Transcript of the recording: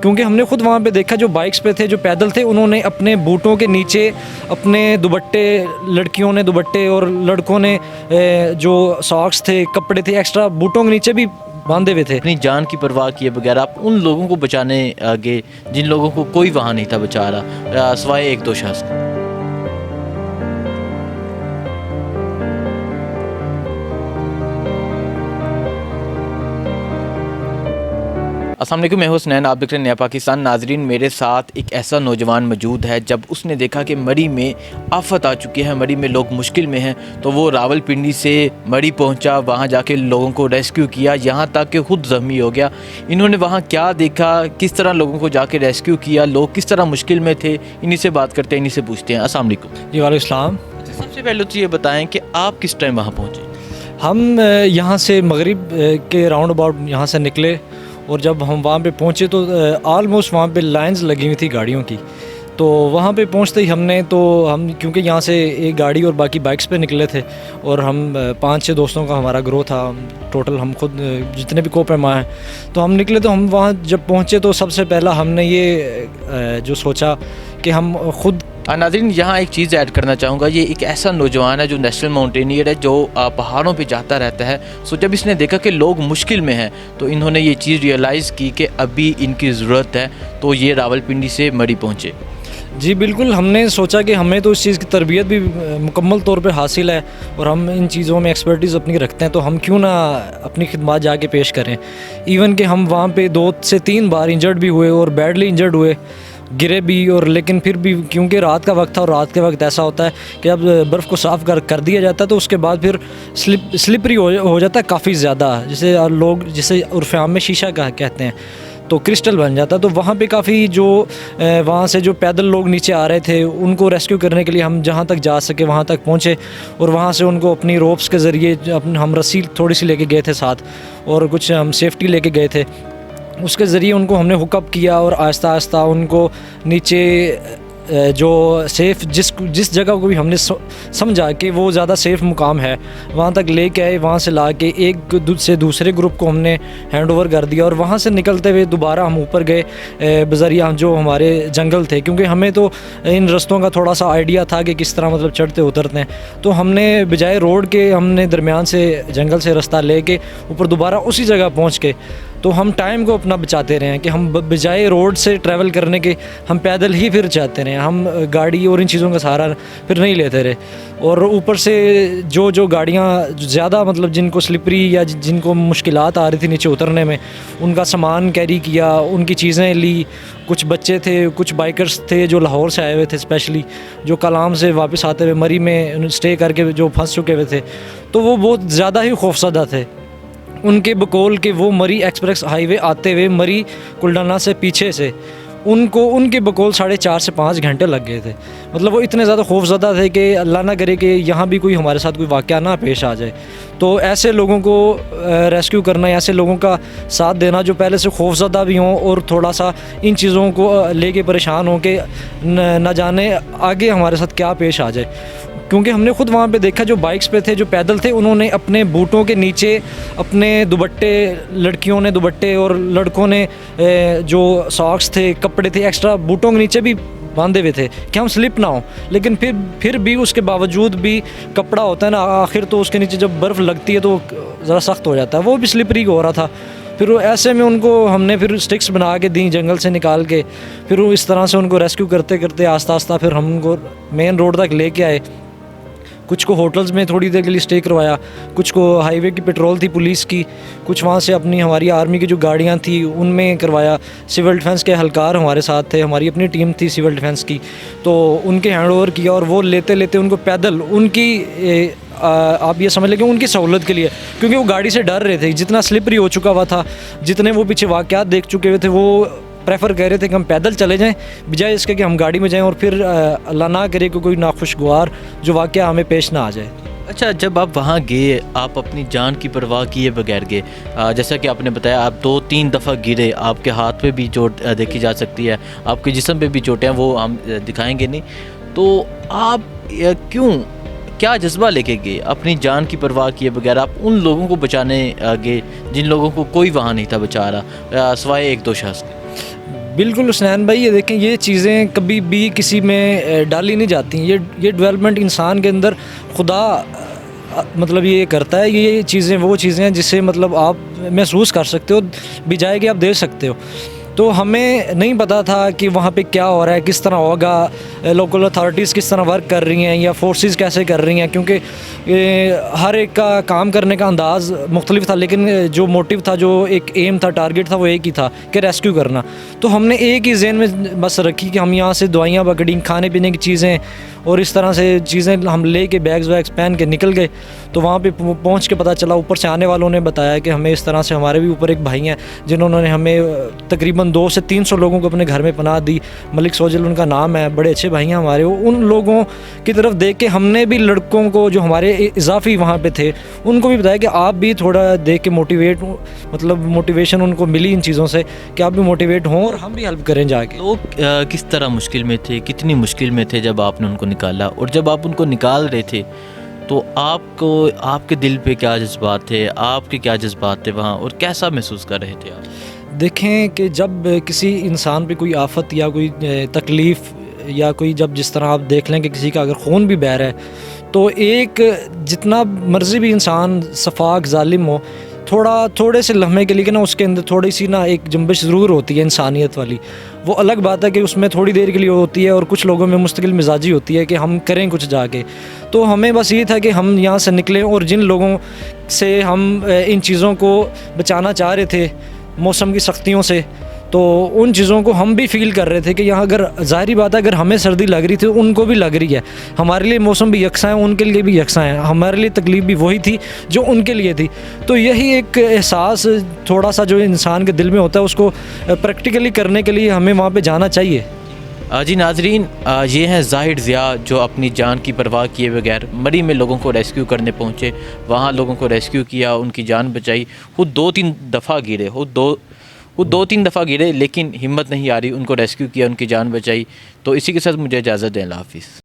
کیونکہ ہم نے خود وہاں پہ دیکھا جو بائکس پہ تھے جو پیدل تھے انہوں نے اپنے بوٹوں کے نیچے اپنے دوپٹے، لڑکیوں نے دوپٹے اور لڑکوں نے جو ساکس تھے، کپڑے تھے ایکسٹرا بوٹوں کے نیچے بھی باندھے ہوئے تھے. اپنی جان کی پرواہ کیے بغیر آپ ان لوگوں کو بچانے گئے جن لوگوں کو کوئی وہاں نہیں تھا بچا رہا سوائے ایک دو شخص. السلام علیکم، میں حسنین، آپ دیکھ رہے ہیں نیا پاکستان. ناظرین، میرے ساتھ ایک ایسا نوجوان موجود ہے جب اس نے دیکھا کہ مری میں آفت آ چکی ہے، مری میں لوگ مشکل میں ہیں، تو وہ راول پنڈی سے مری پہنچا، وہاں جا کے لوگوں کو ریسکیو کیا، یہاں تک کہ خود زخمی ہو گیا. انہوں نے وہاں کیا دیکھا، کس طرح لوگوں کو جا کے ریسکیو کیا، لوگ کس طرح مشکل میں تھے، انہی سے بات کرتے ہیں، انہی سے پوچھتے ہیں. السلام علیکم. جی وعلیکم السلام. سب سے پہلے تو یہ بتائیں کہ آپ کس ٹائم وہاں پہنچے؟ ہم یہاں سے مغرب کے راؤنڈ اباؤٹ یہاں سے نکلے، اور جب ہم وہاں پہ پہنچے تو آلموسٹ وہاں پہ لائنز لگی ہوئی تھی گاڑیوں کی. تو وہاں پہ پہنچتے ہی ہم کیونکہ یہاں سے ایک گاڑی اور باقی بائکس پہ نکلے تھے، اور ہم 5-6 دوستوں کا ہمارا گروہ تھا ٹوٹل، ہم خود جتنے بھی کو پیما ہیں. تو ہم نکلے تو ہم وہاں جب پہنچے تو سب سے پہلا ہم نے یہ جو سوچا کہ ہم خود. ناظرین، یہاں ایک چیز ایڈ کرنا چاہوں گا، یہ ایک ایسا نوجوان ہے جو نیشنل ماؤنٹینئر ہے، جو پہاڑوں پہ جاتا رہتا ہے. سو جب اس نے دیکھا کہ لوگ مشکل میں ہیں تو انہوں نے یہ چیز ریئلائز کی کہ ابھی ان کی ضرورت ہے، تو یہ راول پنڈی سے مری پہنچے. جی بالکل، ہم نے سوچا کہ ہمیں تو اس چیز کی تربیت بھی مکمل طور پہ حاصل ہے، اور ہم ان چیزوں میں ایکسپرٹیز اپنی رکھتے ہیں، تو ہم کیوں نہ اپنی خدمات جا کے پیش کریں. ایون کہ ہم وہاں پہ 2 سے 3 بار انجرڈ بھی ہوئے اور بیڈلی انجرڈ ہوئے، گرے بھی، اور لیکن پھر بھی کیونکہ رات کا وقت تھا، اور رات کے وقت ایسا ہوتا ہے کہ اب برف کو صاف کر دیا جاتا ہے تو اس کے بعد پھر سلپری ہو جاتا ہے کافی زیادہ، جسے عرف عام میں شیشہ کہتے ہیں، تو کرسٹل بن جاتا ہے. تو وہاں پہ کافی جو وہاں سے جو پیدل لوگ نیچے آ رہے تھے ان کو ریسکیو کرنے کے لیے ہم جہاں تک جا سکے وہاں تک پہنچے، اور وہاں سے ان کو اپنی روپس کے ذریعے ہم رسی تھوڑی سی لے کے گئے تھے ساتھ، اور کچھ ہم سیفٹی لے کے گئے تھے، اس کے ذریعے ان کو ہم نے ہک اپ کیا، اور آہستہ آہستہ ان کو نیچے جو سیف جس جگہ کو بھی ہم نے سمجھا کہ وہ زیادہ سیف مقام ہے وہاں تک لے کے آئے. وہاں سے لا کے ایک سے دوسرے گروپ کو ہم نے ہینڈ اوور کر دیا، اور وہاں سے نکلتے ہوئے دوبارہ ہم اوپر گئے بذریعہ جو ہمارے جنگل تھے، کیونکہ ہمیں تو ان رستوں کا تھوڑا سا آئیڈیا تھا کہ کس طرح مطلب چڑھتے اترتے ہیں. تو ہم نے بجائے روڈ کے ہم نے درمیان سے جنگل سے رستہ لے کے اوپر دوبارہ اسی جگہ پہنچ کے، تو ہم ٹائم کو اپنا بچاتے رہے ہیں کہ ہم بجائے روڈ سے ٹریول کرنے کے ہم پیدل ہی پھر چاہتے رہے، ہم گاڑی اور ان چیزوں کا سہارا پھر نہیں لیتے رہے. اور اوپر سے جو گاڑیاں زیادہ مطلب جن کو سلپری یا جن کو مشکلات آ رہی تھی نیچے اترنے میں، ان کا سامان کیری کیا، ان کی چیزیں لی. کچھ بچے تھے، کچھ بائکرز تھے جو لاہور سے آئے ہوئے تھے اسپیشلی، جو کلام سے واپس آتے ہوئے مری میں اسٹے کر کے جو پھنس چکے ہوئے تھے، تو وہ بہت زیادہ ہی خوفزدہ تھے. ان کے بقول کہ وہ مری ایکسپریس ہائی وے آتے ہوئے مری کلڈانا سے پیچھے سے ان کے بقول 4.5 سے 5 گھنٹے لگ گئے تھے. مطلب وہ اتنے زیادہ خوفزدہ تھے کہ اللہ نہ کرے کہ یہاں بھی کوئی ہمارے ساتھ کوئی واقعہ نہ پیش آ جائے. تو ایسے لوگوں کو ریسکیو کرنا، ایسے لوگوں کا ساتھ دینا جو پہلے سے خوفزدہ بھی ہوں اور تھوڑا سا ان چیزوں کو لے کے پریشان ہوں کہ نہ جانے آگے ہمارے ساتھ کیا پیش آ جائے. کیونکہ ہم نے خود وہاں پہ دیکھا جو بائکس پہ تھے جو پیدل تھے انہوں نے اپنے بوٹوں کے نیچے اپنے دوپٹے، لڑکیوں نے دوپٹے اور لڑکوں نے جو ساکس تھے، کپڑے تھے ایکسٹرا بوٹوں کے نیچے بھی باندھے ہوئے تھے کہ ہم سلپ نہ ہوں. لیکن پھر بھی اس کے باوجود بھی کپڑا ہوتا ہے نا آخر، تو اس کے نیچے جب برف لگتی ہے تو ذرا سخت ہو جاتا ہے، وہ بھی سلپری ہو رہا تھا. پھر ایسے میں ان کو ہم نے پھر سٹکس بنا کے دیں جنگل سے نکال کے، پھر اس طرح سے ان کو ریسکیو کرتے کرتے آہستہ آہستہ پھر ہم ان کو مین روڈ تک لے کے آئے. کچھ کو ہوٹلز میں تھوڑی دیر کے لیے اسٹے کروایا، کچھ کو ہائی وے کی پیٹرول تھی پولیس کی، کچھ وہاں سے اپنی ہماری آرمی کی جو گاڑیاں تھیں ان میں کروایا. سول ڈیفنس کے اہلکار ہمارے ساتھ تھے، ہماری اپنی ٹیم تھی سول ڈیفنس کی، تو ان کے ہینڈ اوور کیا، اور وہ لیتے لیتے ان کو پیدل ان کی آپ یہ سمجھ لیں کہ ان کی سہولت کے لیے، کیونکہ وہ گاڑی سے ڈر رہے تھے، جتنا سلپری ہو چکا ہوا تھا، جتنے وہ پیچھے واقعات دیکھ چکے ہوئے تھے، وہ پریفر کہہ رہے تھے کہ ہم پیدل چلے جائیں بجائے اس کے کہ ہم گاڑی میں جائیں اور پھر اللہ نہ کرے کہ کوئی ناخوشگوار جو واقعہ ہمیں پیش نہ آ جائے. اچھا، جب آپ وہاں گئے آپ اپنی جان کی پرواہ کیے بغیر گئے، جیسا کہ آپ نے بتایا آپ 2-3 دفعہ گرے، آپ کے ہاتھ پہ بھی چوٹ دیکھی جا سکتی ہے، آپ کے جسم پہ بھی چوٹیں ہیں، وہ ہم دکھائیں گے نہیں. تو آپ کیا جذبہ لے کے گئے اپنی جان کی پرواہ کیے بغیر؟ آپ ان لوگوں کو بچانے گئے جن لوگوں کو کوئی وہاں نہیں تھا بچا رہا سوائے 1-2 شخص کے. بالکل حسنین بھائی، یہ دیکھیں یہ چیزیں کبھی بھی کسی میں ڈالی نہیں جاتی ہیں. یہ ڈیولپمنٹ انسان کے اندر خدا مطلب یہ کرتا ہے. یہ چیزیں وہ چیزیں ہیں جسے مطلب آپ محسوس کر سکتے ہو، بجائے کہ آپ دے سکتے ہو. تو ہمیں نہیں پتہ تھا کہ وہاں پہ کیا ہو رہا ہے، کس طرح ہوگا، لوکل اتھارٹیز کس طرح ورک کر رہی ہیں یا فورسز کیسے کر رہی ہیں، کیونکہ ہر ایک کا کام کرنے کا انداز مختلف تھا، لیکن جو موٹیو تھا، جو ایک ایم تھا، ٹارگیٹ تھا، وہ ایک ہی تھا کہ ریسکیو کرنا. تو ہم نے ایک ہی ذہن میں بس رکھی کہ ہم یہاں سے دوائیاں پکڑیں، کھانے پینے کی چیزیں اور اس طرح سے چیزیں ہم لے کے بیگز ویگز پہن کے نکل گئے. تو وہاں پہ پہنچ کے پتہ چلا، اوپر سے آنے والوں نے بتایا کہ ہمیں اس طرح سے، ہمارے بھی اوپر ایک بھائی ہیں جنہوں نے ہمیں تقریباً 200 سے 300 لوگوں کو اپنے گھر میں پناہ دی. ملک سوجل ان کا نام ہے، بڑے اچھے بھائی ہیں ہمارے. ان لوگوں کی طرف دیکھ کے ہم نے بھی لڑکوں کو جو ہمارے اضافی وہاں پہ تھے ان کو بھی بتایا کہ آپ بھی تھوڑا دیکھ کے مطلب موٹیویشن ان کو ملی ان چیزوں سے کہ آپ بھی موٹیویٹ ہوں اور ہم بھی ہیلپ کریں جا کے. لوگ کس طرح مشکل میں تھے، کتنی مشکل میں تھے جب آپ نے ان کو نکالا، اور جب آپ ان کو نکال رہے تھے تو آپ کے دل پہ کیا جذبات تھے، آپ کے کیا جذبات تھے وہاں، اور کیسا محسوس کر رہے تھے آپ؟ دیکھیں کہ جب کسی انسان پہ کوئی آفت یا کوئی تکلیف یا کوئی جس طرح آپ دیکھ لیں کہ کسی کا اگر خون بھی بہہ رہا ہے تو ایک جتنا مرضی بھی انسان شفاق ظالم ہو، تھوڑے سے لمحے کے لیے نا اس کے اندر تھوڑی سی نا ایک جنبش ضرور ہوتی ہے انسانیت والی. وہ الگ بات ہے کہ اس میں تھوڑی دیر کے لیے ہوتی ہے اور کچھ لوگوں میں مستقل مزاجی ہوتی ہے کہ ہم کریں کچھ جا کے. تو ہمیں بس یہ تھا کہ ہم یہاں سے نکلیں، اور جن لوگوں سے ہم ان چیزوں کو بچانا چاہ رہے تھے موسم کی سختیوں سے، تو ان چیزوں کو ہم بھی فیل کر رہے تھے کہ یہاں اگر ظاہری بات ہے اگر ہمیں سردی لگ رہی تھی ان کو بھی لگ رہی ہے. ہمارے لیے موسم بھی یکساں ہے، ان کے لیے بھی یکساں ہے. ہمارے لیے تکلیف بھی وہی تھی جو ان کے لیے تھی. تو یہی ایک احساس تھوڑا سا جو انسان کے دل میں ہوتا ہے اس کو پریکٹیکلی کرنے کے لیے ہمیں وہاں پہ جانا چاہیے. جی ناظرین، یہ ہیں زاہد ضیاء جو اپنی جان کی پرواہ کیے بغیر مری میں لوگوں کو ریسکیو کرنے پہنچے، وہاں لوگوں کو ریسکیو کیا، ان کی جان بچائی. خود 2-3 دفعہ گرے، وہ 2-3 دفعہ گرے لیکن ہمت نہیں آ رہی، ان کو ریسکیو کیا، ان کی جان بچائی. تو اسی کے ساتھ مجھے اجازت دیں، اللہ حافظ.